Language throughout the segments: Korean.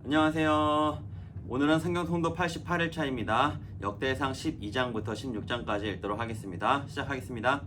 안녕하세요. 오늘은 성경 통독 88일차입니다. 역대상 12장부터 16장까지 읽도록 하겠습니다. 시작하겠습니다.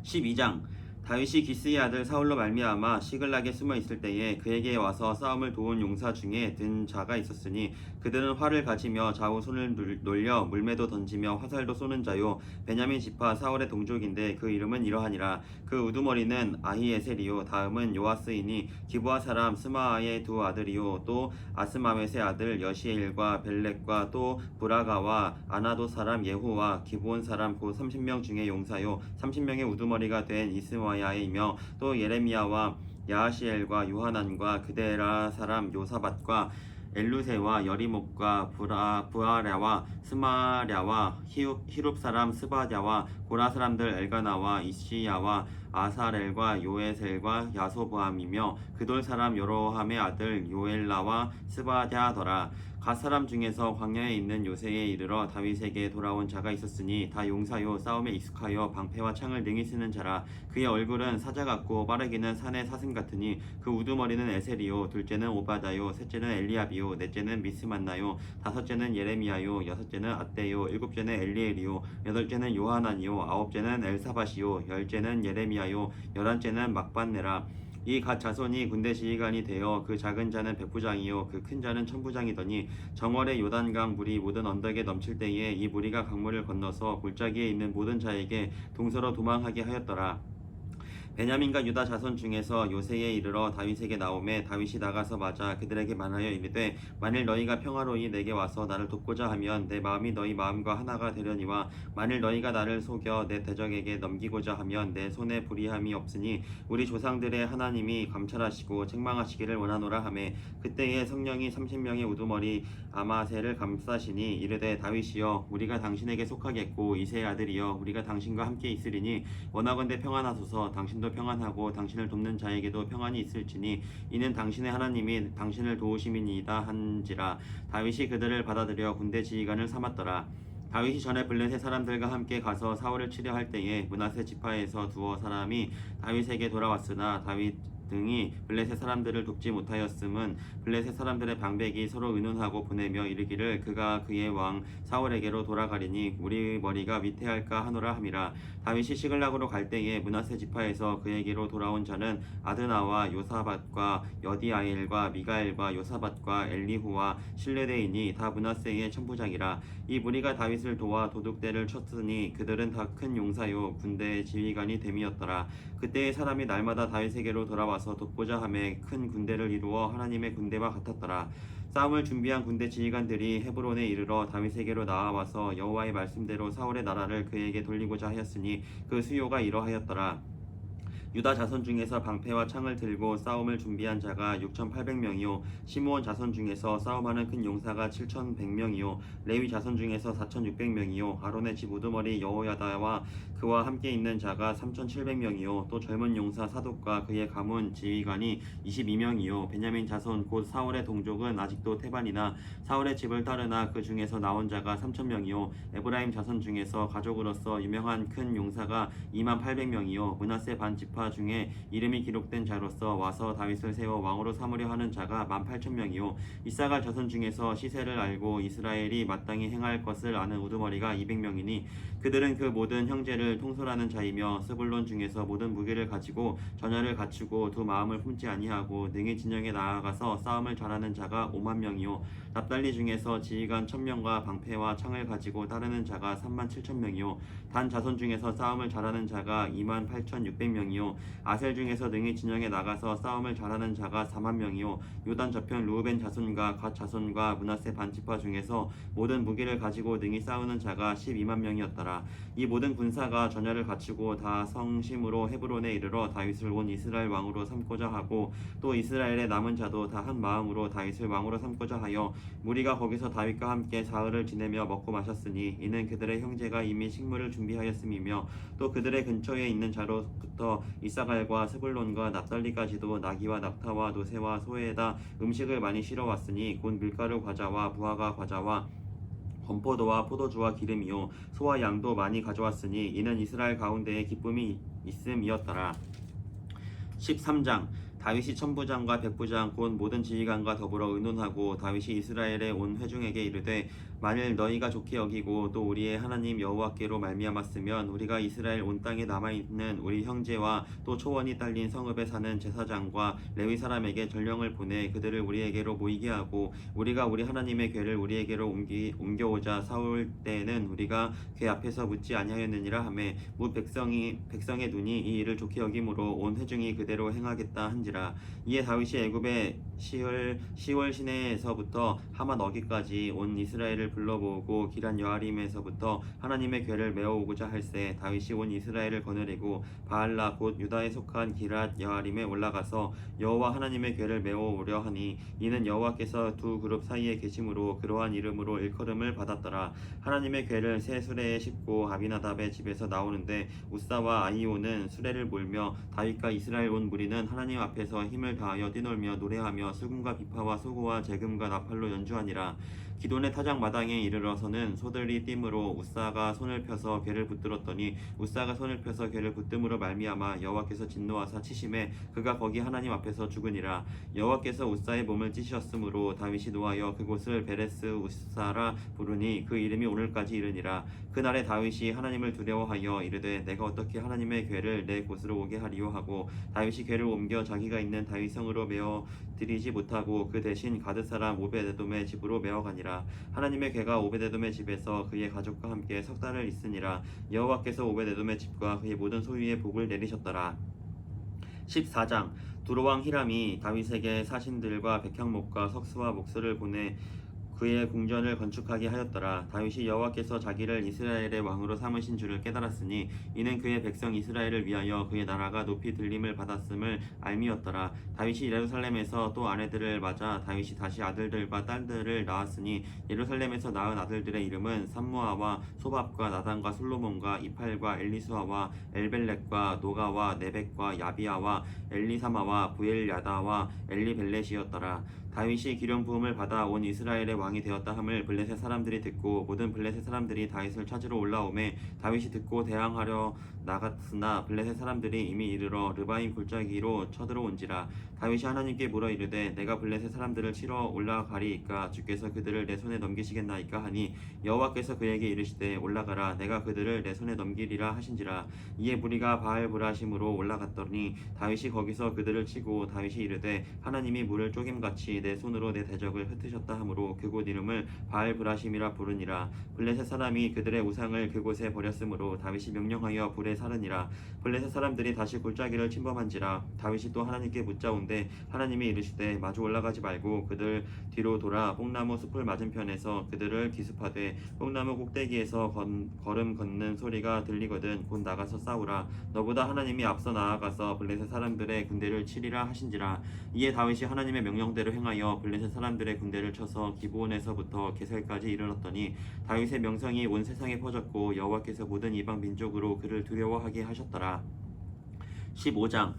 12장. 다윗이 기스의 아들 사울로 말미암아 시글락에 숨어 있을 때에 그에게 와서 싸움을 도운 용사 중에 든 자가 있었으니 그들은 활을 가지며 좌우 손을 놀려 물매도 던지며 화살도 쏘는 자요 베냐민 지파 사울의 동족인데 그 이름은 이러하니라. 그 우두머리는 아히에셀이요 다음은 요아스이니 기브아 사람 스마아의 두 아들이요 또 아스마벳의 아들 여시엘과 벨렉과 또 브라가와 아나도 사람 예후와 기브온 사람 곧 30명 중에 용사요 30명의 우두머리가 된 이스마야이며 또 예레미야와 야하시엘과 요하난과 그데라 사람 요사밧과 엘루세와 여리목과 부아랴와 스마랴와 히룹 사람 스바랴와 고라 사람들 엘가나와 이시야와 아사렐과 요에셀과 야소보암이며 그돌 사람 여로함의 아들 요엘라와 스바랴더라. 갓 사람 중에서 광야에 있는 요새에 이르러 다윗에게 돌아온 자가 있었으니 다 용사요 싸움에 익숙하여 방패와 창을 능히 쓰는 자라. 그의 얼굴은 사자 같고 빠르기는 산의 사슴 같으니 그 우두머리는 에셀이요 둘째는 오바다요 셋째는 엘리압이요 넷째는 미스만나요 다섯째는 예레미야요 여섯째는 앗대요 일곱째는 엘리엘이요 여덟째는 요하난이요 아홉째는 엘사밧이요 열째는 예레미야요 열한째는 막반네라. 이 갓 자손이 군대 지휘관이 되어 그 작은 자는 백부장이요 그 큰 자는 천부장이더니 정월의 요단강 물이 모든 언덕에 넘칠 때에 이 무리가 강물을 건너서 골짜기에 있는 모든 자에게 동서로 도망하게 하였더라. 베냐민과 유다 자손 중에서 요새에 이르러 다윗에게 나오매 다윗이 나가서 맞아 그들에게 말하여 이르되 만일 너희가 평화로이 내게 와서 나를 돕고자 하면 내 마음이 너희 마음과 하나가 되려니와 만일 너희가 나를 속여 내 대적에게 넘기고자 하면 내 손에 불의함이 없으니 우리 조상들의 하나님이 감찰하시고 책망하시기를 원하노라 하매 그때에 성령이 30명의 우두머리 아마세를 감싸시니 이르되 다윗이여 우리가 당신에게 속하겠고 이새의 아들이여 우리가 당신과 함께 있으리니 원하건대 평안하소서. 당신도 평안하고 당신을 돕는 자에게도 평안이 있을지니 이는 당신의 하나님이 당신을 도우심이니이다 한지라. 다윗이 그들을 받아들여 군대 지휘관을 삼았더라. 다윗이 전에 블레셋 사람들과 함께 가서 사울을 치려 할 때에 므낫세 지파에서 두어 사람이 다윗에게 돌아왔으나 다윗 등이 블레셋 사람들을 돕지 못하였음은 블레셋 사람들의 방백이 서로 의논하고 보내며 이르기를 그가 그의 왕 사울에게로 돌아가리니 우리 머리가 위태할까 하노라 함이라. 다윗이 시글락으로 갈 때에 므낫세 지파에서 그에게로 돌아온 자는 아드나와 요사밧과 여디아엘과 미가엘과 요사밧과 엘리후와 실레데이니 다 므낫세의 천부장이라. 이 무리가 다윗을 도와 도둑대를 쳤으니 그들은 다 큰 용사요 군대 지휘관이 됨이었더라. 그때의 사람이 날마다 다윗에게로 돌아와서 돕고자 하매 큰 군대를 이루어 하나님의 군대와 같았더라. 싸움을 준비한 군대 지휘관들이 헤브론에 이르러 다윗에게로 나와서 여호와의 말씀대로 사울의 나라를 그에게 돌리고자 하였으니 그 수요가 이러하였더라. 유다 자손 중에서 방패와 창을 들고 싸움을 준비한 자가 6,800명이요 시므온 자손 중에서 싸움하는 큰 용사가 7,100명이요 레위 자손 중에서 4,600명이요 아론의 집 우두머리 여호야다와 그와 함께 있는 자가 3,700명이요 또 젊은 용사 사독과 그의 가문 지휘관이 22명이요 베냐민 자손 곧 사울의 동족은 아직도 태반이나 사울의 집을 따르나 그 중에서 나온 자가 3,000명이요 에브라임 자손 중에서 가족으로서 유명한 큰 용사가 28,000명이요 므낫세 반 지파 중에 이름이 기록된 자로서 와서 다윗을 세워 왕으로 삼으려 하는 자가 18,000명이요 이사갈 자손 중에서 시세를 알고 이스라엘이 마땅히 행할 것을 아는 우두머리가 200명이니 그들은 그 모든 형제를 통솔하는 자이며 스불론 중에서 모든 무기를 가지고 전열을 갖추고 두 마음을 품지 아니하고 능히 진영에 나아가서 싸움을 잘하는 자가 50,000명이요 납달리 중에서 지휘관 1,000명과 방패와 창을 가지고 따르는 자가 37,000명이요 단 자손 중에서 싸움을 잘하는 자가 28,600명이요 아셀 중에서 능히 진영에 나가서 싸움을 잘하는 자가 40,000명이요 요단 저편 루우벤 자손과 갓 자손과 므낫세 반지파 중에서 모든 무기를 가지고 능히 싸우는 자가 12만 명이었더라. 이 모든 군사가 전열을 갖추고 다 성심으로 헤브론에 이르러 다윗을 온 이스라엘 왕으로 삼고자 하고 또 이스라엘의 남은 자도 다 한 마음으로 다윗을 왕으로 삼고자 하여 무리가 거기서 다윗과 함께 사흘을 지내며 먹고 마셨으니 이는 그들의 형제가 이미 식물을 준비하였음이며 또 그들의 근처에 있는 자로부터 이사갈과 스불론과 납달리까지도 나귀와 낙타와 노새와 소에다 음식을 많이 실어왔으니 곧 밀가루 과자와 무화과 과자와 건포도와 포도주와 기름이요 소와 양도 많이 가져왔으니 이는 이스라엘 가운데에 기쁨이 있음이었더라. 13장 다윗이 천부장과 백부장 곧 모든 지휘관과 더불어 의논하고 다윗이 이스라엘의 온 회중에게 이르되 만일 너희가 좋게 여기고 또 우리의 하나님 여호와께로 말미암았으면 우리가 이스라엘 온 땅에 남아있는 우리 형제와 또 초원이 딸린 성읍에 사는 제사장과 레위 사람에게 전령을 보내 그들을 우리에게로 모이게 하고 우리가 우리 하나님의 궤를 우리에게로 옮겨오자 사울 때에는 우리가 궤 앞에서 묻지 아니하였느니라 하매 무 백성의 눈이 이 일을 좋게 여김으로 온 회중이 그대로 행하겠다 한지라. 이에 다윗이 애굽의 시월 시내에서부터 하맛 어기까지 온 이스라엘을 불러 모으고 기란 여아림에서부터 하나님의 궤를 메어오고자 할세 다윗이 온 이스라엘을 거느리고 바알라 곧 유다에 속한 기랏 여아림에 올라가서 여호와 하나님의 궤를 메어오려 하니 이는 여호와께서 두 그룹 사이에 계심으로 그러한 이름으로 일컬음을 받았더라. 하나님의 궤를 새 수레에 싣고 아비나답의 집에서 나오는데 우사와 아히오는 수레를 몰며 다윗과 이스라엘 온 무리는 하나님 앞에서 힘을 다하여 뛰놀며 노래하며 수금과 비파와 소고와 재금과 나팔로 연주하니라. 기돈의 타작 마당에 이르러서는 소들이 띠므로 우사가 손을 펴서 궤를 붙들었더니 우사가 손을 펴서 궤를 붙듦으로 말미암아 여호와께서 진노하사 치심에 그가 거기 하나님 앞에서 죽으니라. 여호와께서 우사의 몸을 찌셨으므로 다윗이 노하여 그곳을 베레스 우사라 부르니 그 이름이 오늘까지 이르니라. 그날에 다윗이 하나님을 두려워하여 이르되 내가 어떻게 하나님의 궤를 내 곳으로 오게 하리요 하고 다윗이 궤를 옮겨 자기가 있는 다윗 성으로 메어 드리지 못하고 그 대신 가드 사람 오베데돔의 집으로 메어가니라. 하나님의 궤가 오베데돔의 집에서 그의 가족과 함께 석 달을 있으니라. 여호와께서 오베데돔의 집과 그의 모든 소유에 복을 내리셨더라. 14장 두로왕 히람이 다윗에게 사신들과 백향목과 석수와 목수를 보내 그의 궁전을 건축하게 하였더라. 다윗이 여호와께서 자기를 이스라엘의 왕으로 삼으신 줄을 깨달았으니 이는 그의 백성 이스라엘을 위하여 그의 나라가 높이 들림을 받았음을 알미였더라. 다윗이 예루살렘에서 또 아내들을 맞아 다윗이 다시 아들들과 딸들을 낳았으니 예루살렘에서 낳은 아들들의 이름은 삼무아와 소밥과 나단과 솔로몬과 이팔과 엘리수아와 엘벨렉과 노가와 네벡과 야비아와 엘리사마와 부엘야다와 엘리벨렛이었더라. 다윗이 기름 부음을 받아 온 이스라엘의 왕이 되었다 함을 블레셋 사람들이 듣고 모든 블레셋 사람들이 다윗을 찾으러 올라오매 다윗이 듣고 대항하려 나갔으나 블레셋 사람들이 이미 이르러 르바임 골짜기로 쳐들어온지라. 다윗이 하나님께 물어 이르되 내가 블레셋 사람들을 치러 올라가리이까 주께서 그들을 내 손에 넘기시겠나이까 하니 여호와께서 그에게 이르시되 올라가라 내가 그들을 내 손에 넘기리라 하신지라. 이에 무리가 바알브라심으로 올라갔더니 다윗이 거기서 그들을 치고 다윗이 이르되 하나님이 물을 쪼김같이 내 손으로 내 대적을 흩으셨다 하므로 그곳 이름을 바알브라심이라 부르니라. 블레셋 사람이 그들의 우상을 그곳에 버렸으므로 다윗이 명령하여 불에 사르니라. 블레셋 사람들이 다시 골짜기를 침범한지라. 다윗이 또 하나님께 묻자온데 하나님이 이르시되 마주 올라가지 말고 그들 뒤로 돌아 뽕나무 숲을 맞은편에서 그들을 기습하되 뽕나무 꼭대기에서 걸음 걷는 소리가 들리거든 곧 나가서 싸우라. 너보다 하나님이 앞서 나아가서 블레셋 사람들의 군대를 치리라 하신지라. 이에 다윗이 하나님의 명령대로 행하여 블레셋 사람들의 군대를 쳐서 기브온에서부터 게셀까지 이르렀더니 다윗의 명성이 온 세상에 퍼졌고 여호와께서 모든 이방 민족으로 그를 두려워하게 하셨더라. 15장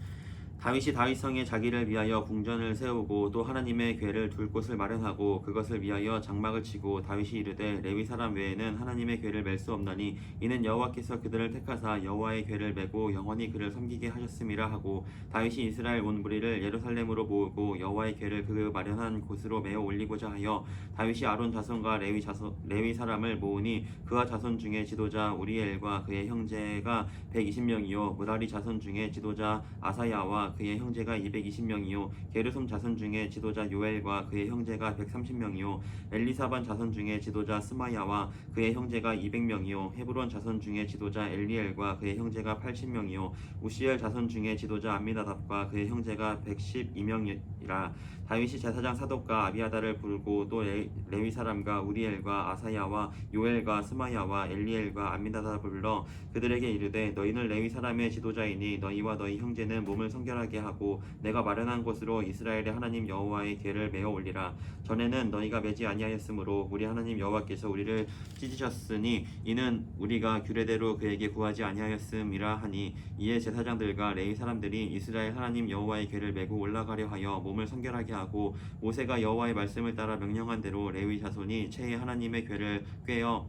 다윗이 다윗성에 자기를 위하여 궁전을 세우고 또 하나님의 궤를 둘 곳을 마련하고 그것을 위하여 장막을 치고 다윗이 이르되 레위 사람 외에는 하나님의 궤를 맬 수 없나니 이는 여호와께서 그들을 택하사 여호와의 궤를 메고 영원히 그를 섬기게 하셨음이라 하고 다윗이 이스라엘 온 무리를 예루살렘으로 모으고 여호와의 궤를 그 마련한 곳으로 메어 올리고자 하여 다윗이 아론 자손과 레위 사람을 모으니 그와 자손 중에 지도자 우리엘과 그의 형제가 120명이요 무라리 자손 중에 지도자 아사야와 그의 형제가 220명이요 게르솜 자손 중에 지도자 요엘과 그의 형제가 130명이요 엘리사반 자손 중에 지도자 스마야와 그의 형제가 200명이요 헤브론 자손 중에 지도자 엘리엘과 그의 형제가 80명이요 우시엘 자손 중에 지도자 암미나답과 그의 형제가 112명이라. 다윗이 제사장 사독과 아비아다를 부르고 또 레위 사람과 우리엘과 아사야와 요엘과 스마야와 엘리엘과 암미나답을 불러 그들에게 이르되 너희는 레위 사람의 지도자이니 너희와 너희 형제는 몸을 성결하게 하고 내가 마련한 곳으로 이스라엘의 하나님 여호와의 궤를 메어 올리라. 전에는 너희가 매지 아니하였으므로 우리 하나님 여호와께서 우리를 찢으셨으니 이는 우리가 규례대로 그에게 구하지 아니하였음이라 하니 이에 제사장들과 레위 사람들이 이스라엘 하나님 여호와의 궤를 메고 올라가려 하여 몸을 성결하게 하고 모세가 여호와의 말씀을 따라 명령한 대로 레위 자손이 채에 하나님의 궤를 꿰어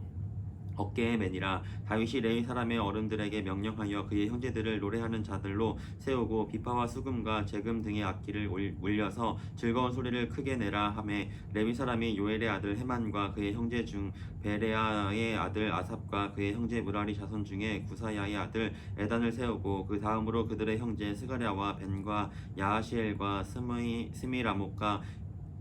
어깨에 매니라. 다윗이 레위 사람의 어른들에게 명령하여 그의 형제들을 노래하는 자들로 세우고 비파와 수금과 제금 등의 악기를 울려서 즐거운 소리를 크게 내라 하매 레위 사람이 요엘의 아들 헤만과 그의 형제 중 베레아의 아들 아삽과 그의 형제 무라리 자손 중에 구사야의 아들 에단을 세우고 그 다음으로 그들의 형제 스가랴와 벤과 야하시엘과 스미라목과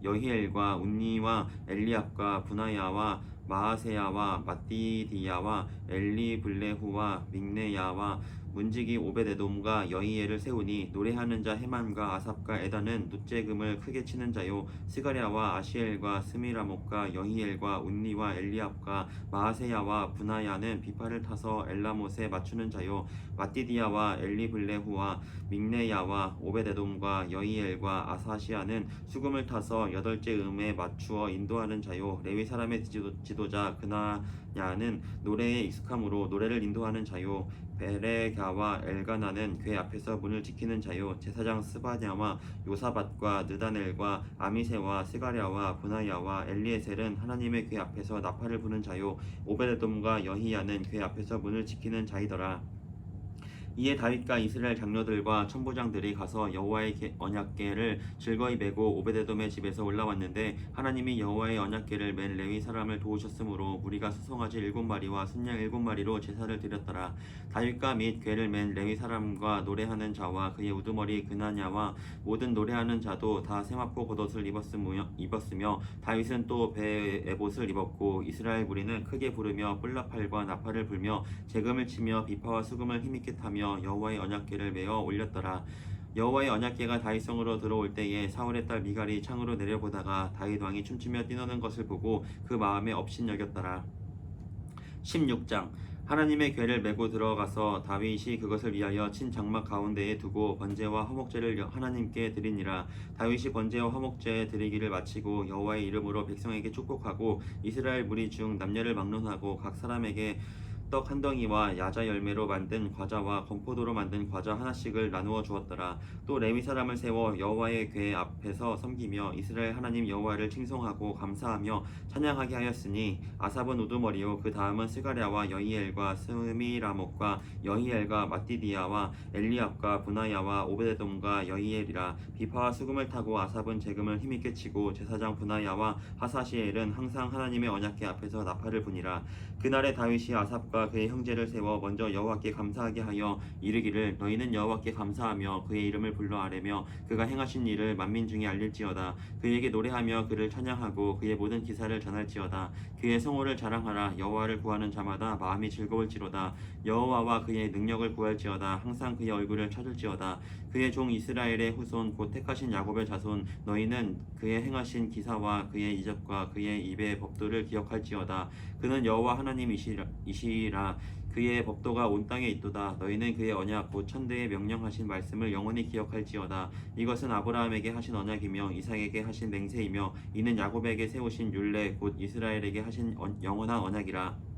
여히엘과 운니와 엘리압과 분하야와 마아세야와 마띠디야와 엘리블레후와 믹네야와 문지기 오베데돔과 여히엘을 세우니 노래하는 자 헤만과 아삽과 에단은 놋재금을 크게 치는 자요 스가랴와 아시엘과 스미라목과 여히엘과 운니와 엘리압과 마아세야와 분하야는 비파를 타서 엘라못에 맞추는 자요 마띠디야와 엘리블레후와 믹네야와 오베데돔과 여히엘과 아사시아는 수금을 타서 여덟째 음에 맞추어 인도하는 자요 레위 사람의 지도자 그나야는 노래에 익숙함으로 노래를 인도하는 자요 베레갸와 엘가나는 궤 앞에서 문을 지키는 자요 제사장 스바냐와 요사밧과 느다넬과 아미세와 스가랴와 분하야와 엘리에셀은 하나님의 궤 앞에서 나팔을 부는 자요 오베데돔과 여히야는 궤 앞에서 문을 지키는 자이더라. 이에 다윗과 이스라엘 장로들과 천부장들이 가서 여호와의 언약궤를 즐거이 메고 오베데돔의 집에서 올라왔는데 하나님이 여호와의 언약궤를 맨 레위 사람을 도우셨으므로 무리가 수송아지 7마리와 순양 7마리로 제사를 드렸더라. 다윗과 및 궤를 맨 레위 사람과 노래하는 자와 그의 우두머리 그나냐와 모든 노래하는 자도 다 세마포 겉옷을 입었으며 다윗은 또 배에 에봇을 입었고 이스라엘 무리는 크게 부르며 뿔나팔과 나팔을 불며 재금을 치며 비파와 수금을 힘있게 타며 여호와의 언약궤를 메어 올렸더라. 여호와의 언약궤가 다윗성으로 들어올 때에 사울의 딸 미갈이 창으로 내려보다가 다윗 왕이 춤추며 뛰노는 것을 보고 그 마음에 업신여겼더라. 16장 하나님의 궤를 메고 들어가서 다윗이 그것을 위하여 친 장막 가운데에 두고 번제와 화목제를 하나님께 드리니라. 다윗이 번제와 화목제 드리기를 마치고 여호와의 이름으로 백성에게 축복하고 이스라엘 무리 중 남녀를 막론하고 각 사람에게 떡 한 덩이와 야자 열매로 만든 과자와 건포도로 만든 과자 하나씩을 나누어 주었더라. 또 레위 사람을 세워 여호와의 궤 앞에서 섬기며 이스라엘 하나님 여호와를 칭송하고 감사하며 찬양하게 하였으니 아삽은 우두머리요 그 다음은 스가랴와 여히엘과 스미라목과 여히엘과 마띠디야와 엘리압과 분하야와 오베데돔과 여히엘이라. 비파와 수금을 타고 아삽은 재금을 힘있게 치고 제사장 분하야와 하사시엘은 항상 하나님의 언약궤 앞에서 나팔을 부니라. 그날에 다윗이 아삽과 그의 형제를 세워 먼저 여호와께 감사하게 하여 이르기를 너희는 여호와께 감사하며 그의 이름을 불러 아뢰며 그가 행하신 일을 만민 중에 알릴지어다. 그에게 노래하며 그를 찬양하고 그의 모든 기사를 전할지어다. 그의 성호를 자랑하라. 여호와를 구하는 자마다 마음이 즐거울지로다. 여호와와 그의 능력을 구할지어다. 항상 그의 얼굴을 찾을지어다. 그의 종 이스라엘의 후손 곧 택하신 야곱의 자손 너희는 그의 행하신 기사와 그의 이적과 그의 입의 법도를 기억할지어다. 그는 여호와 하나님이시라. 그의 법도가 온 땅에 있도다. 너희는 그의 언약 곧 천대에 명령하신 말씀을 영원히 기억할지어다. 이것은 아브라함에게 하신 언약이며 이삭에게 하신 맹세이며 이는 야곱에게 세우신 율례 곧 이스라엘에게 하신 영원한 언약이라.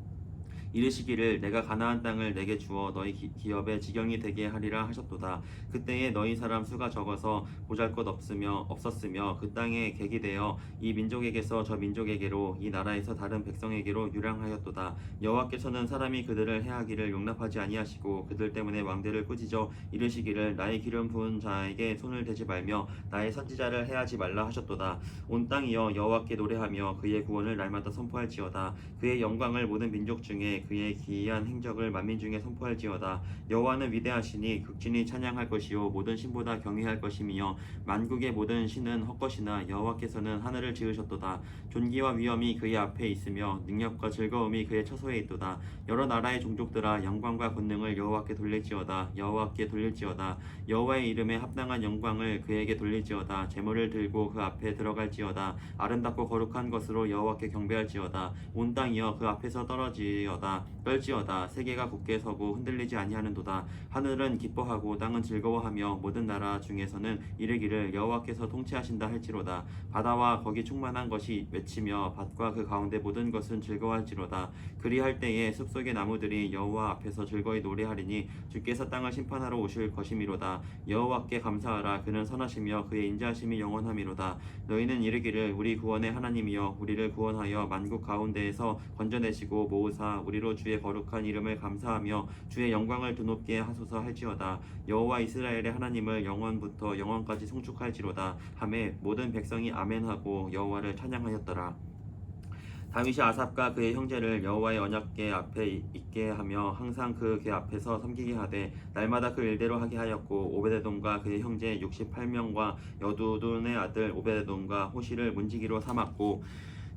이르시기를 내가 가나안 땅을 내게 주어 너희 기업의 지경이 되게 하리라 하셨도다. 그때에 너희 사람 수가 적어서 보잘것 없었으며 그 땅에 객이 되어 이 민족에게서 저 민족에게로 이 나라에서 다른 백성에게로 유랑하였도다. 여호와께서는 사람이 그들을 해하기를 용납하지 아니하시고 그들 때문에 왕대를 꾸짖어 이르시기를 나의 기름 부은 자에게 손을 대지 말며 나의 선지자를 해하지 말라 하셨도다. 온 땅이여 여호와께 노래하며 그의 구원을 날마다 선포할지어다. 그의 영광을 모든 민족 중에 그의 기이한 행적을 만민 중에 선포할지어다. 여호와는 위대하시니 극진히 찬양할 것이요 모든 신보다 경외할 것이며 만국의 모든 신은 헛것이나 여호와께서는 하늘을 지으셨도다. 존귀와 위엄이 그의 앞에 있으며 능력과 즐거움이 그의 처소에 있도다. 여러 나라의 종족들아 영광과 권능을 여호와께 돌릴지어다. 여호와께 돌릴지어다. 여호와의 이름에 합당한 영광을 그에게 돌릴지어다. 제물을 들고 그 앞에 들어갈지어다. 아름답고 거룩한 것으로 여호와께 경배할지어다. 온 땅이여 그 앞에서 떨지어다. 세계가 굳게 서고 흔들리지 아니하는도다. 하늘은 기뻐하고 땅은 즐거워하며 모든 나라 중에서는 이르기를 여호와께서 통치하신다 할지로다. 바다와 거기 충만한 것이 외치며 밭과 그 가운데 모든 것은 즐거워할지로다. 그리할 때에 숲속의 나무들이 여호와 앞에서 즐거이 노래하리니 주께서 땅을 심판하러 오실 것이미로다. 여호와께 감사하라. 그는 선하시며 그의 인자하심이 영원하미로다. 너희는 이르기를 우리 구원의 하나님이여 우리를 구원하여 만국 가운데에서 건져내시고 모으사 우리 소리로 주의 거룩한 이름을 감사하며 주의 영광을 드높게 하소서 할지어다. 여호와 이스라엘의 하나님을 영원부터 영원까지 송축할지로다 하매 모든 백성이 아멘하고 여호와를 찬양하였더라. 다윗이 아삽과 그의 형제를 여호와의 언약궤 앞에 있게 하며 항상 그 궤 앞에서 섬기게 하되 날마다 그 일대로 하게 하였고 오베데돔과 그의 형제 68명과 여두둔의 아들 오베데돔과 호시를 문지기로 삼았고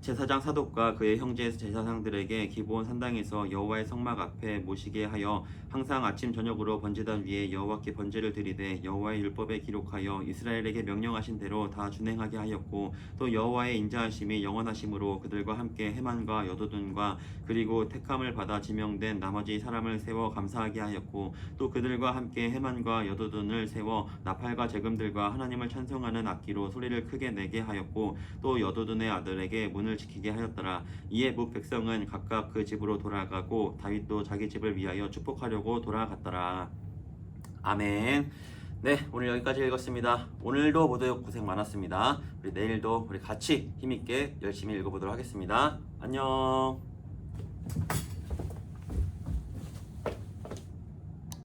제사장 사독과 그의 형제 제사장들에게 기브온 산당에서 여호와의 성막 앞에 모시게 하여 항상 아침 저녁으로 번제단 위에 여호와께 번제를 드리되 여호와의 율법에 기록하여 이스라엘에게 명령하신 대로 다 준행하게 하였고 또 여호와의 인자하심이 영원하심으로 그들과 함께 헤만과 여도둔과 그리고 택함을 받아 지명된 나머지 사람을 세워 감사하게 하였고 또 그들과 함께 헤만과 여도둔을 세워 나팔과 재금들과 하나님을 찬송하는 악기로 소리를 크게 내게 하였고 또 여도둔의 아들에게 문을 지키게 하였더라. 이에 무 백성은 각각 그 집으로 돌아가고 다윗도 자기 집을 위하여 축복하려고 돌아갔더라. 아멘. 네, 오늘 여기까지 읽었습니다. 오늘도 모두 고생 많았습니다. 우리 내일도 우리 같이 힘있게 열심히 읽어보도록 하겠습니다. 안녕.